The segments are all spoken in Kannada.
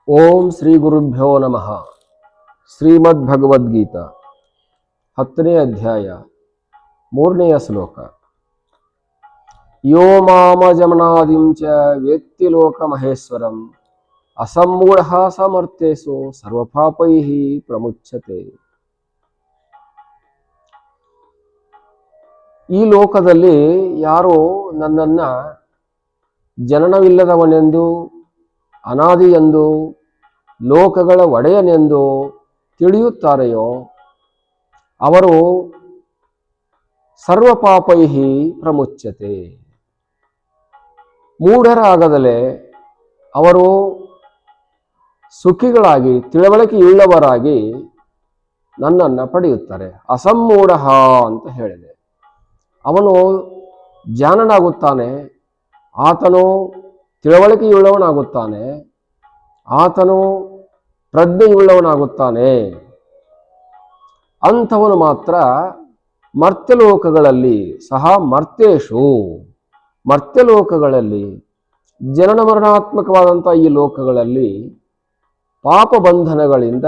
ಓಂ ಶ್ರೀ ಗುರುಭ್ಯೋ ನಮಃ. ಶ್ರೀಮದ್ ಭಗವದ್ಗೀತಾ 10ನೇ ಅಧ್ಯಾಯ 3ನೇ ಶ್ಲೋಕ. ಯೋ ಮಾಮಜಮನಾದಿಂ ಚ ವೇತ್ತಿ ಲೋಕ ಮಹೇಶ್ವರಂ ಅಸಮ್ಮೂಢಃ ಸಮರ್ಥೇಸು ಸರ್ವಪಾಪೈಃ ಪ್ರಮುಚ್ಯತೆ. ಈ ಲೋಕದಲ್ಲಿ ಯಾರು ನನ್ನನ್ನ ಜನನವಿಲ್ಲದವನೆಂದು, ಅನಾದಿಯೆಂದು, ಲೋಕಗಳ ಒಡೆಯನೆಂದು ತಿಳಿಯುತ್ತಾರೆಯೋ ಅವರು ಸರ್ವಪಾಪೈಹಿ ಪ್ರಮುಚ್ಯತೆ. ಮೂಢರಾಗದಲೇ ಅವರು ಸುಖಿಗಳಾಗಿ ತಿಳುವಳಿಕೆಯುಳ್ಳವರಾಗಿ ನನ್ನನ್ನು ಪಡೆಯುತ್ತಾರೆ. ಅಸಮ್ಮೂಢ ಅಂತ ಹೇಳಿದೆ. ಅವನು ಜಾಣನಾಗುತ್ತಾನೆ, ಆತನು ತಿಳುವಳಿಕೆಯುಳ್ಳವನಾಗುತ್ತಾನೆ, ಆತನು ಪ್ರಜ್ಞೆಯುಳ್ಳವನಾಗುತ್ತಾನೆ. ಅಂಥವನು ಮಾತ್ರ ಮರ್ತ್ಯಲೋಕಗಳಲ್ಲಿ ಸಹ ಮರ್ತ್ಯಲೋಕಗಳಲ್ಲಿ ಜನನ ಮರಣಾತ್ಮಕವಾದಂಥ ಈ ಲೋಕಗಳಲ್ಲಿ ಪಾಪ ಬಂಧನಗಳಿಂದ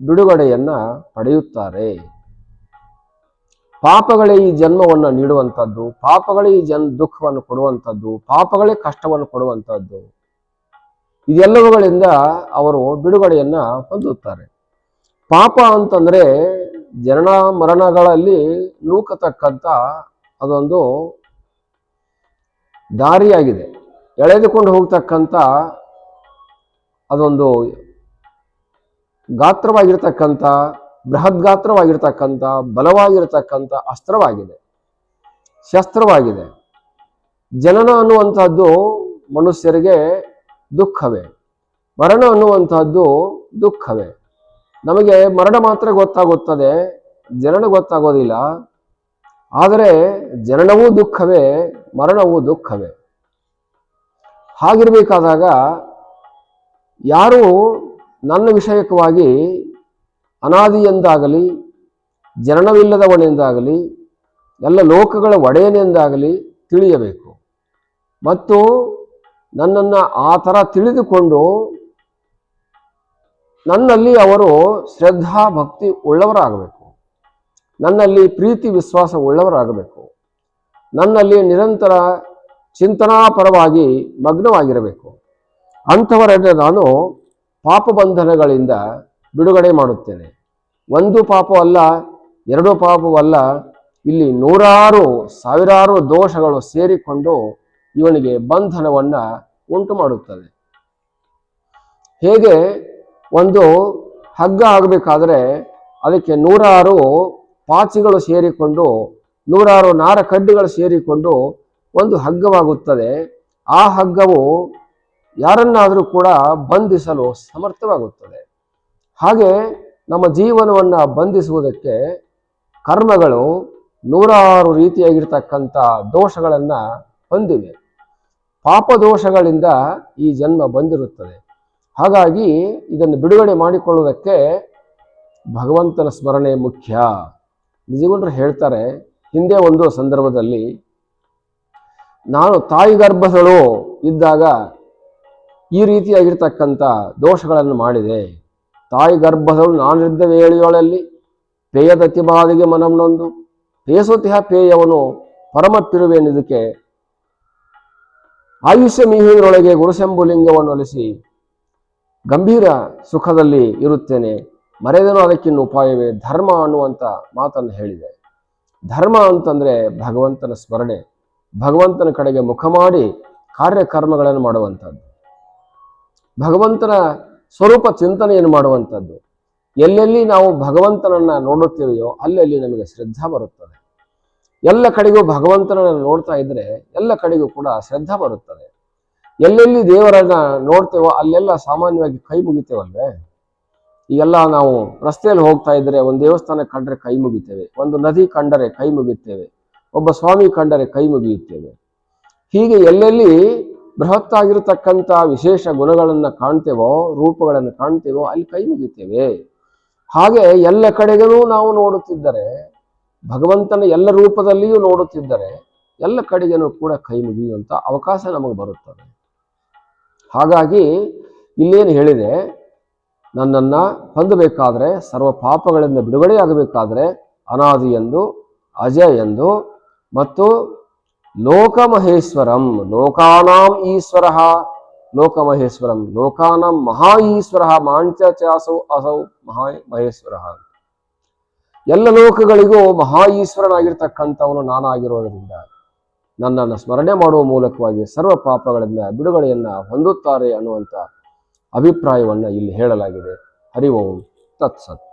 ಬಿಡುಗಡೆಯನ್ನ ಪಡೆಯುತ್ತಾರೆ. ಪಾಪಗಳೇ ಈ ಜನ್ಮವನ್ನು ನೀಡುವಂಥದ್ದು, ಪಾಪಗಳೇ ಈ ದುಃಖವನ್ನು ಕೊಡುವಂಥದ್ದು, ಪಾಪಗಳೇ ಕಷ್ಟವನ್ನು ಕೊಡುವಂಥದ್ದು. ಇದೆಲ್ಲವುಗಳಿಂದ ಅವರು ಬಿಡುಗಡೆಯನ್ನ ಹೊಂದುತ್ತಾರೆ. ಪಾಪ ಅಂತಂದ್ರೆ ಜನನ ಮರಣಗಳಲ್ಲಿ ನೂಕತಕ್ಕಂಥ ಅದೊಂದು ದಾರಿಯಾಗಿದೆ, ಎಳೆದುಕೊಂಡು ಹೋಗ್ತಕ್ಕಂಥ ಅದೊಂದು ಗಾತ್ರವಾಗಿರ್ತಕ್ಕಂಥ, ಬೃಹತ್ ಗಾತ್ರವಾಗಿರ್ತಕ್ಕಂಥ, ಬಲವಾಗಿರ್ತಕ್ಕಂಥ ಅಸ್ತ್ರವಾಗಿದೆ, ಶಸ್ತ್ರವಾಗಿದೆ. ಜನನ ಅನ್ನುವಂಥದ್ದು ಮನುಷ್ಯರಿಗೆ ದುಃಖವೇ, ಮರಣ ಅನ್ನುವಂಥದ್ದು ದುಃಖವೇ. ನಮಗೆ ಮರಣ ಮಾತ್ರ ಗೊತ್ತಾಗುತ್ತದೆ, ಜನನ ಗೊತ್ತಾಗೋದಿಲ್ಲ. ಆದರೆ ಜನನವೂ ದುಃಖವೇ, ಮರಣವೂ ದುಃಖವೇ. ಹಾಗಿರಬೇಕಾದಾಗ ಯಾರು ನನ್ನ ವಿಷಯಕವಾಗಿ ಅನಾದಿಯೆಂದಾಗಲಿ, ಜನನವಿಲ್ಲದವನೆಂದಾಗಲಿ, ಎಲ್ಲ ಲೋಕಗಳ ಒಡೆಯನೆಂದಾಗಲಿ ತಿಳಿಯಬೇಕು ಮತ್ತು ನನ್ನನ್ನು ಆ ಥರ ತಿಳಿದುಕೊಂಡು ನನ್ನಲ್ಲಿ ಅವರು ಶ್ರದ್ಧಾ ಭಕ್ತಿ ಉಳ್ಳವರಾಗಬೇಕು, ನನ್ನಲ್ಲಿ ಪ್ರೀತಿ ವಿಶ್ವಾಸ ಉಳ್ಳವರಾಗಬೇಕು, ನನ್ನಲ್ಲಿ ನಿರಂತರ ಚಿಂತನಾಪರವಾಗಿ ಮಗ್ನವಾಗಿರಬೇಕು. ಅಂಥವರನ್ನು ನಾನು ಪಾಪಬಂಧನಗಳಿಂದ ಬಿಡುಗಡೆ ಮಾಡುತ್ತೇನೆ. ಒಂದು ಪಾಪವಲ್ಲ, ಎರಡು ಪಾಪವಲ್ಲ, ಇಲ್ಲಿ ನೂರಾರು ಸಾವಿರಾರು ದೋಷಗಳು ಸೇರಿಕೊಂಡು ಇವನಿಗೆ ಬಂಧನವನ್ನ ಉಂಟು ಮಾಡುತ್ತದೆ. ಹೇಗೆ ಒಂದು ಹಗ್ಗ ಆಗಬೇಕಾದ್ರೆ ಅದಕ್ಕೆ ನೂರಾರು ಪಾಚಿಗಳು ಸೇರಿಕೊಂಡು, ನೂರಾರು ನಾರ ಕಡ್ಡಿಗಳು ಸೇರಿಕೊಂಡು ಒಂದು ಹಗ್ಗವಾಗುತ್ತದೆ. ಆ ಹಗ್ಗವು ಯಾರನ್ನಾದರೂ ಕೂಡ ಬಂಧಿಸಲು ಸಮರ್ಥವಾಗುತ್ತದೆ. ಹಾಗೆ ನಮ್ಮ ಜೀವನವನ್ನು ಬಂಧಿಸುವುದಕ್ಕೆ ಕರ್ಮಗಳು ನೂರಾರು ರೀತಿಯಾಗಿರ್ತಕ್ಕಂಥ ದೋಷಗಳನ್ನು ಹೊಂದಿವೆ. ಪಾಪದೋಷಗಳಿಂದ ಈ ಜನ್ಮ ಬಂದಿರುತ್ತದೆ. ಹಾಗಾಗಿ ಇದನ್ನು ಬಿಡುಗಡೆ ಮಾಡಿಕೊಳ್ಳುವುದಕ್ಕೆ ಭಗವಂತನ ಸ್ಮರಣೆ ಮುಖ್ಯ. ನಿಜಗೊಂಡ್ರು ಹೇಳ್ತಾರೆ, ಹಿಂದೆ ಒಂದು ಸಂದರ್ಭದಲ್ಲಿ ನಾನು ತಾಯಿ ಗರ್ಭದಳು ಇದ್ದಾಗ ಈ ರೀತಿಯಾಗಿರ್ತಕ್ಕಂಥ ದೋಷಗಳನ್ನು ಮಾಡಿದೆ. ತಾಯಿ ಗರ್ಭದಳು ನಾನಿದ್ದ ವೇಳೆಯೊಳಲ್ಲಿ ಪೇಯದತಿ ಬಾದಿಗೆ ಮನಂನೊಂದು ಪೇಸುತಿಹ ಪೇಯವನು ಪರಮತ್ತಿರುವೆನಿದಕ್ಕೆ ಆಯುಷ್ಯ ಮೀಹುವಿನೊಳಗೆ ಗುರುಸೆಂಬುಲಿಂಗವನ್ನು ಒಲಿಸಿ ಗಂಭೀರ ಸುಖದಲ್ಲಿ ಇರುತ್ತೇನೆ, ಮರೆಯದನು ಅದಕ್ಕಿನ್ನು ಉಪಾಯವೇ ಧರ್ಮ ಅನ್ನುವಂಥ ಮಾತನ್ನು ಹೇಳಿದೆ. ಧರ್ಮ ಅಂತಂದ್ರೆ ಭಗವಂತನ ಸ್ಮರಣೆ, ಭಗವಂತನ ಕಡೆಗೆ ಮುಖ ಮಾಡಿ ಕಾರ್ಯಕರ್ಮಗಳನ್ನು ಮಾಡುವಂಥದ್ದು, ಭಗವಂತನ ಸ್ವರೂಪ ಚಿಂತನೆಯನ್ನು ಮಾಡುವಂಥದ್ದು. ಎಲ್ಲೆಲ್ಲಿ ನಾವು ಭಗವಂತನನ್ನ ನೋಡುತ್ತೇವೆಯೋ ಅಲ್ಲೆಲ್ಲಿ ನಮಗೆ ಶ್ರದ್ಧಾ ಬರುತ್ತದೆ. ಎಲ್ಲ ಕಡೆಗೂ ಭಗವಂತನನ್ನು ನೋಡ್ತಾ ಇದ್ರೆ ಎಲ್ಲ ಕಡೆಗೂ ಕೂಡ ಶ್ರದ್ಧಾ ಬರುತ್ತದೆ. ಎಲ್ಲೆಲ್ಲಿ ದೇವರನ್ನ ನೋಡ್ತೇವೋ ಅಲ್ಲೆಲ್ಲ ಸಾಮಾನ್ಯವಾಗಿ ಕೈ ಮುಗಿತೇವಲ್ವೇ. ಈಗೆಲ್ಲ ನಾವು ರಸ್ತೆಯಲ್ಲಿ ಹೋಗ್ತಾ ಇದ್ರೆ ಒಂದು ದೇವಸ್ಥಾನ ಕಂಡರೆ ಕೈ ಮುಗಿತೇವೆ, ಒಂದು ನದಿ ಕಂಡರೆ ಕೈ ಮುಗಿತೇವೆ, ಒಬ್ಬ ಸ್ವಾಮಿ ಕಂಡರೆ ಕೈ ಮುಗಿಯುತ್ತೇವೆ. ಹೀಗೆ ಎಲ್ಲೆಲ್ಲಿ ಬೃಹತ್ತಾಗಿರತಕ್ಕಂಥ ವಿಶೇಷ ಗುಣಗಳನ್ನು ಕಾಣ್ತೇವೋ, ರೂಪಗಳನ್ನು ಕಾಣ್ತೇವೋ ಅಲ್ಲಿ ಕೈ ಮುಗಿತೇವೆ. ಹಾಗೆ ಎಲ್ಲ ಕಡೆಗೂ ನಾವು ನೋಡುತ್ತಿದ್ದರೆ, ಭಗವಂತನ ಎಲ್ಲ ರೂಪದಲ್ಲಿಯೂ ನೋಡುತ್ತಿದ್ದರೆ ಎಲ್ಲ ಕಡೆಗೇನೂ ಕೂಡ ಕೈ ಮುಗಿಯುವಂಥ ಅವಕಾಶ ನಮಗೆ ಬರುತ್ತದೆ. ಹಾಗಾಗಿ ಇಲ್ಲೇನು ಹೇಳಿದೆ, ನನ್ನನ್ನು ಹೊಂದಬೇಕಾದ್ರೆ, ಸರ್ವ ಪಾಪಗಳಿಂದ ಬಿಡುಗಡೆಯಾಗಬೇಕಾದ್ರೆ ಅನಾದಿ ಎಂದು, ಅಜ ಎಂದು ಮತ್ತು ಲೋಕಮಹೇಶ್ವರಂ, ಲೋಕಾನಾಂ ಈಶ್ವರ, ಲೋಕಮಹೇಶ್ವರಂ, ಲೋಕಾನಾಂ ಮಹಾ ಈಶ್ವರ, ಮಾಂಚಚಾಸೌ ಅಸೌ ಮಹೇಶ್ವರ, ಎಲ್ಲ ಲೋಕಗಳಿಗೂ ಮಹಾ ಈಶ್ವರನಾಗಿರ್ತಕ್ಕಂಥವನು ನಾನಾಗಿರೋದರಿಂದ ನನ್ನನ್ನು ಸ್ಮರಣೆ ಮಾಡುವ ಮೂಲಕವಾಗಿ ಸರ್ವ ಪಾಪಗಳಿಂದ ಬಿಡುಗಡೆಯನ್ನು ಹೊಂದುತ್ತಾರೆ ಅನ್ನುವಂಥ ಅಭಿಪ್ರಾಯವನ್ನು ಇಲ್ಲಿ ಹೇಳಲಾಗಿದೆ. ಹರಿ ಓಂ ತತ್ಸತ್.